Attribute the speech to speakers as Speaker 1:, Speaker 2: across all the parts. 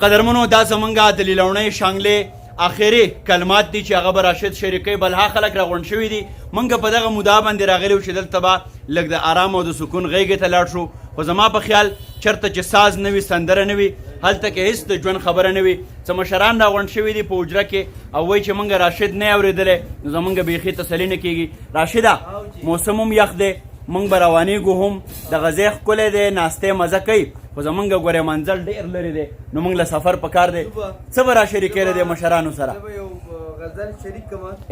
Speaker 1: قدرمنو دا زمونږه د لیلونۍ شانګلې اخري کلمات دي چې هغه به راشد شریکۍ بلها خلک راغونډ شوي دي. موږ په دغه موده باندې راغلي وو چې دلته به لږ د آرام او د سکون غېږې ته لاړ شو. خو زما په خیال چېرته چې ساز نه وي، سندره نه وي، هلته کې هېڅ د ژوند خبره نه وي. څه مشران راغونډ شوي دي په حجره کې او وایي چې موږ راشد نه یې اورېدلی، نو زموږ بیخي تسلي نه کېږي. راشده، موسم هم یخ دی، موږ به روانېږو هم، دغه ځای ښکلی دی، ناستې مزه کوي، خو زمونږ ګورې منزل ډېر لرې دی، نو موږ له سفر پکار دی. څه به را شریکېږي د مشرانو سره؟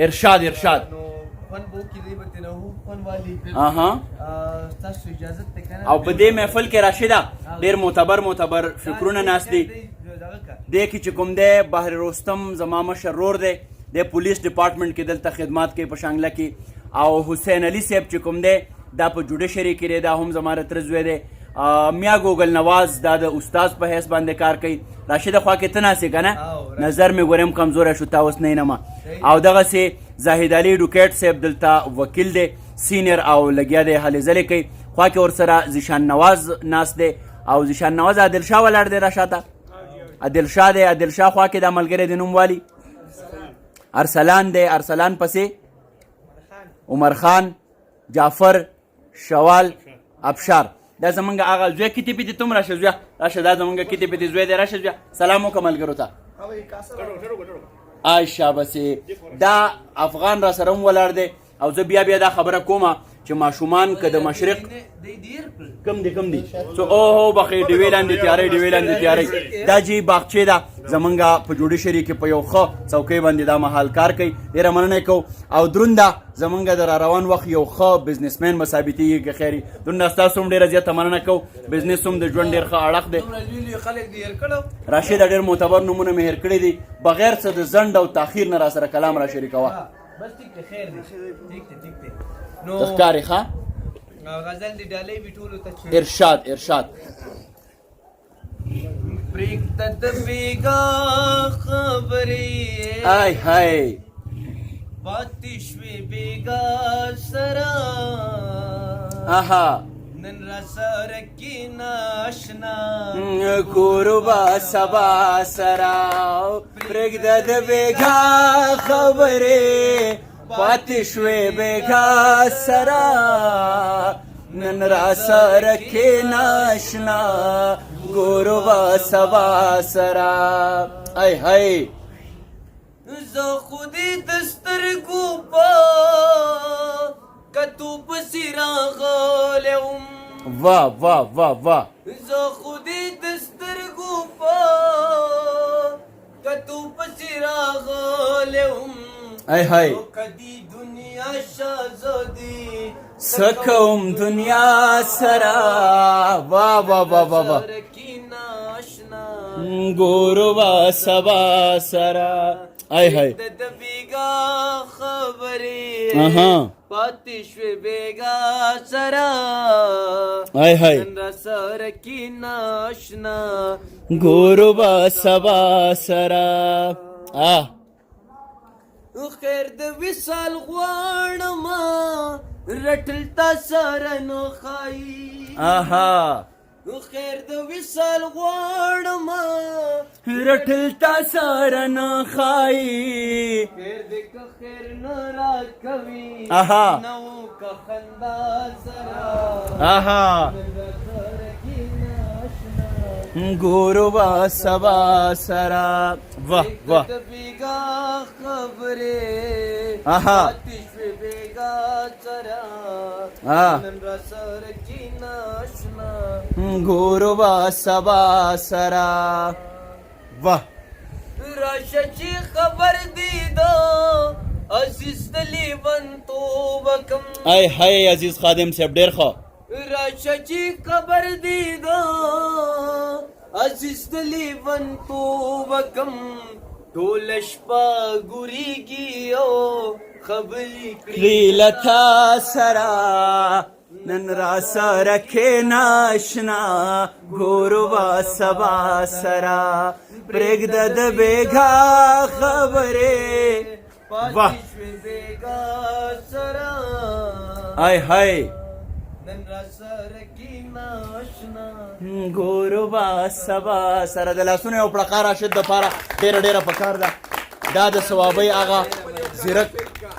Speaker 1: ارشاد ارشاد. او په دې محفل کې راشده ډېر معتبر فکرونه ناست دي. دې کې چې کوم دی بحر رستم زما مشر رور دی، د پولیس ډپارټمنټ کې دلته خدمات کوي په شانګله کې. او حسین علي صاحب چې کوم دی دا په جوډیشري کې دی، دا هم زما رتره زوی دی. میا ګوګل نواز دا د استاد په حیث باندې کار کوي. راشده خوا کې ته ناستې که نه؟ نظر مې ګورم کمزوری شو، تا اوس نه ینمه. او دغسې زاهد علي ډوکیټ صاحب دلته وکیل دی سینیر او لګیا دی هلې ځلې کوي. خوا کې ورسره زیشان نواز ناست دی او زیشان نواز عادلشاه ولاړ دی را شاته. عادلشاه دی، عادلشاه خوا کې دا ملګری د نوم والي ارسلان دی، ارسلان پسې عمر خان، جعفر، شوال، ابشار. دا زمونږ هغه زوی کتې پتې تم راشه زویه، راشه دا زمونږ کتې پتې زوی دی، راشه زویه سلام وکړه ملګرو ته. آی شابسې، دا افغان را سره هم ولاړ دی. او زه بیا دا خبره کومه چې ماشومان که د مشرق کم دي اوهو بخې ډیوې لاندې تیاری دا جی باغچې ده زمونږ په جوډیشري کې په یو ښه څوکۍ باندې دا مهال کار کوي. ډېره مننه کوو او دروند ده زمونږ د را روان وخت یو ښه بزنسمین به ثابتېږي که خیر. دروند ستاسو هم ډېره زیاته مننه کوو. بزنس هم د ژوند ډېر ښه اړخ دی. راشده ډېر معتبر نومونه مې هېر کړي دي، بغیر څه د ځنډ او تاخیر نه را سره کلام را شریکوه.
Speaker 2: بس ټیک دی، خیر دی، ټیک دی.
Speaker 1: نو تخکاری ښه
Speaker 2: غزل دی ډالۍ وي ټولو ته.
Speaker 1: ارشاد.
Speaker 2: پرېږده د بېګا خبرې
Speaker 1: آی هی
Speaker 2: پاتې شوې بېګا سره نن را سره کېنه اشنا
Speaker 1: کورو به سبا سره پرېږده د بېګا خبرې پاتې شوې بېګا سره نن را سره کېنه اشنا کورو به سبا سره. آی هی
Speaker 2: زه خو دې د سترګو په کتو پسې راغلی وم.
Speaker 1: واه
Speaker 2: زه خو دې د سترګو په کتو پسې راغلی وم.
Speaker 1: آی هی
Speaker 2: کدی دنیا شازادی
Speaker 1: سکوم دنیا سره. واه
Speaker 2: کینا اشنا
Speaker 1: ګورو با سبا سره. آی هی
Speaker 2: د بیګا خبرې پاتې شوې بېګا سره
Speaker 1: آی هی
Speaker 2: نن سره کینا اشنا
Speaker 1: ګورو با سبا سره.
Speaker 2: خیر د وصال غواړمه رټل تا سره نو ښایي. خیر د وصال غواړمه
Speaker 1: رټل تا سره نه ښایي.
Speaker 2: خیر دې که خیر نه راکوي نو که خندا سره
Speaker 1: ګورو با سبا سره. واه
Speaker 2: د بېګا خبرې پاتې شوې بېګا سره نن را سره کېنه اشنا
Speaker 1: ګورو با سبا سره. واه
Speaker 2: راشه چې خبر دی د عزیز د لیونتوبه کم.
Speaker 1: آی هی عزیز خادم صاحب ډېر ښه.
Speaker 2: راشه چې خبر دی د عزیز د لیونتوبه کم. ټوله شپه ګورېږي او خبرې
Speaker 1: کړي له تا سره نن را سره کېنه اشنا ګورو به سبا سره پرېږده د بېګا خبرې
Speaker 2: پاتې شوې بېګا سره.
Speaker 1: آی هی
Speaker 2: نن را سره کی ناشنا
Speaker 1: ګورو با سبا سره د لاسونو یو پړقا راشد دپاره ډېره ډېره پکار ده دا د ثوابۍ هغه زیرک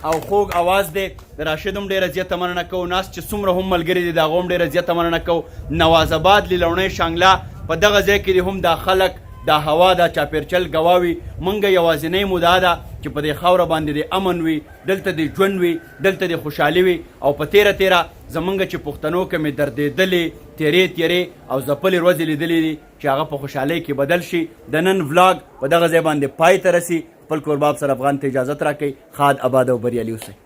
Speaker 1: او خوږ اواز دی د راشد هم ډېره زیاته مننه کوو ناست چې څومره هم ملګري دي د هغو هم ډېره زیاته مننه کوو نواز آباد لیلوڼۍ شانګله په دغه ځای کې دي هم دا خلک دا هوا دا چاپیرچل ګواوي مونږ یوازینۍ مدعا ده چې په دې خاوره باندې د امن وي دلته د ژوند وي دلته د خوشحالي وي او په تیره تیره زمونږ چې پښتنو کې مې دردېدلې تیرې او ځپلې ورځې لیدلې دي چې هغه په خوشحالۍ کې بدل شي د نن ولاګ په دغه ځای باندې پای ته رسي خپل کورباب سره افغان ته اجازت راکوئ ښاد آباد او بریالي اوسئ